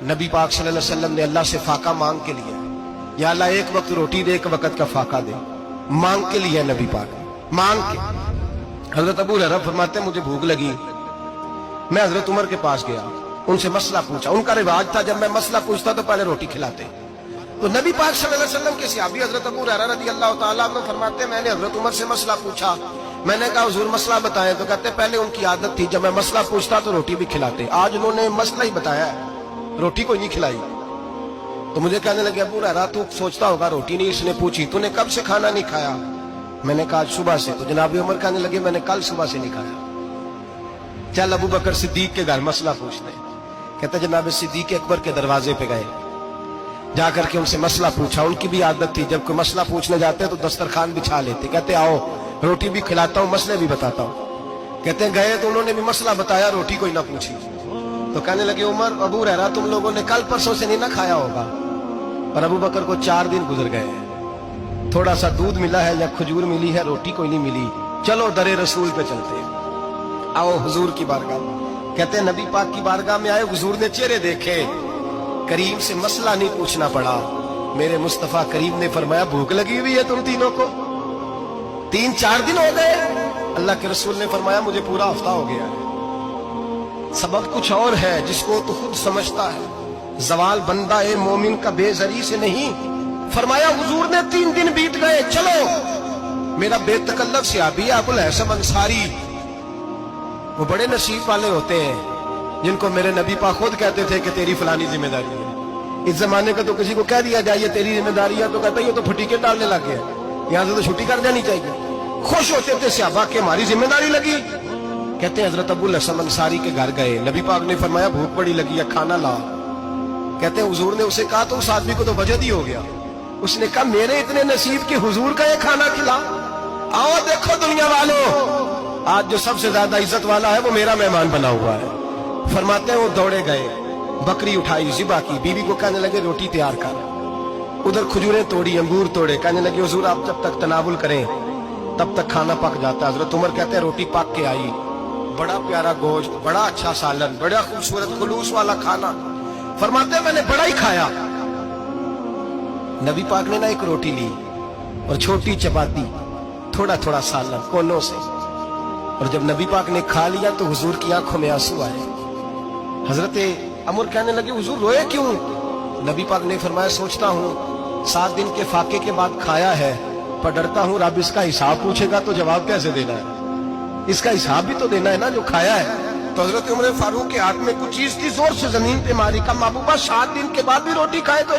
نبی پاک صلی اللہ علیہ وسلم نے اللہ سے فاقہ مانگ کے لیا، یا اللہ ایک وقت روٹی دے، ایک وقت کا فاقہ دے، مانگ کے لیا نبی پاک مانگ کے۔ حضرت ابو ہریرہ فرماتے ہیں مجھے بھوک لگی، میں حضرت عمر کے پاس گیا، ان سے مسئلہ پوچھا۔ ان کا رواج تھا جب میں مسئلہ پوچھتا تو پہلے روٹی کھلاتے۔ تو نبی پاک صلی اللہ علیہ وسلم کے صحابی حضرت ابو ہریرہ رضی اللہ تعالیٰ عنہ فرماتے ہیں میں نے حضرت عمر سے مسئلہ پوچھا، میں نے کہا حضور مسئلہ بتائیں، تو کہتے پہلے ان کی عادت تھی جب میں مسئلہ پوچھتا تو روٹی بھی کھلاتے، آج انہوں نے مسئلہ ہی بتایا ہے، روٹی کوئی نہیں کھلائی۔ تو مجھے کہنے لگے ابو ہریرہ تو سوچتا ہوگا روٹی نہیں اس نے پوچھی، تو نے کب سے کھانا نہیں کھایا؟ میں نے کہا صبح سے۔ تو جناب عمر کہنے لگے میں نے کل صبح سے نہیں کھایا، چل ابو بکر صدیق کے گھر مسئلہ پوچھتے ہیں۔ کہتے جناب صدیق اکبر کے دروازے پہ گئے، جا کر کے ان سے مسئلہ پوچھا۔ ان کی بھی عادت تھی جب کوئی مسئلہ پوچھنے جاتے تو دسترخوان بچھا لیتے، کہتے آؤ روٹی بھی کھلاتا ہوں مسئلے بھی بتاتا ہوں۔ کہتے ہیں گئے تو انہوں نے بھی مسئلہ بتایا، روٹی کوئی نہ پوچھی۔ تو کہنے لگے عمر ابو ہریرہ تم لوگوں نے کل پرسوں سے نہیں نہ کھایا ہوگا۔ اور ابو بکر کو 4 دن گزر گئے، تھوڑا سا دودھ ملا ہے یا کھجور ملی ہے، روٹی کوئی نہیں ملی، چلو در رسول پہ چلتے ہیں، آؤ حضور کی بارگاہ۔ کہتے ہیں نبی پاک کی بارگاہ میں آئے، حضور نے چہرے دیکھے، کریم سے مسئلہ نہیں پوچھنا پڑا۔ میرے مصطفیٰ کریم نے فرمایا بھوک لگی ہوئی ہے تم تینوں کو، 3-4 دن ہو گئے؟ اللہ کے رسول نے فرمایا مجھے پورا ہفتہ ہو گیا ہے۔ سبب کچھ اور ہے جس کو تو خود سمجھتا ہے، زوال بندہ مومن کا بے زری سے نہیں۔ فرمایا حضور نے 3 دن بیت گئے، چلو۔ میرا بے تکلف صحابی ابو الحسن انصاری، وہ بڑے نصیب والے ہوتے ہیں جن کو میرے نبی پاک خود کہتے تھے کہ تیری فلانی ذمہ داری ہے۔ اس زمانے کا تو کسی کو کہہ دیا جائے تیری ذمہ داری ہے تو کہتا یہ تو پھٹیکے ڈالنے لگ گیا، یہاں سے تو چھٹی کر جانی چاہیے۔ خوش ہوتے تھے صحابہ کہ ہماری ذمہ داری لگی۔ کہتے ہیں حضرت ابو الحسن انصاری کے گھر گئے، نبی پاک نے فرمایا بھوک بڑی لگی ہے کھانا لا۔ کہتے ہیں حضور نے اسے کہا تو اس آدمی کو تو وجد ہی ہو گیا، اس نے کہا میرے اتنے نصیب کہ حضور کا یہ کھانا کھلا۔ آؤ دیکھو دنیا والوں، آج جو سب سے زیادہ عزت والا ہے وہ میرا مہمان بنا ہوا ہے۔ فرماتے ہیں وہ دوڑے گئے، بکری اٹھائی ذبح کی، بیوی کو کہنے لگے روٹی تیار کر، ادھر کھجوریں توڑی، انگور توڑے، کہنے لگے حضور آپ جب تک تناول کریں تب تک کھانا پک جاتا ہے۔ حضرت عمر کہتے ہیں روٹی پک کے آئی، بڑا پیارا گوشت، بڑا اچھا سالن، بڑا خوبصورت خلوص والا کھانا۔ فرماتے ہیں میں نے بڑا ہی کھایا۔ نبی پاک نے نہ ایک روٹی لی اور چھوٹی چپاتی، تھوڑا تھوڑا سالن کونوں سے، اور جب نبی پاک نے کھا لیا تو حضور کی آنکھوں میں آنسو آئے۔ حضرت عمر کہنے لگے حضور روئے کیوں؟ نبی پاک نے فرمایا سوچتا ہوں 7 دن کے فاقے کے بعد کھایا ہے، پر ڈرتا ہوں رب اس کا حساب پوچھے گا تو جواب کیسے دینا ہے، اس کا حساب بھی تو دینا ہے نا جو کھایا ہے۔ تو حضرت عمر فاروق کے ہاتھ میں کچھ چیز تھی، زور سے زمین پہ ماری، کہا محبوبہ 7 دن کے بعد بھی روٹی کھائے تو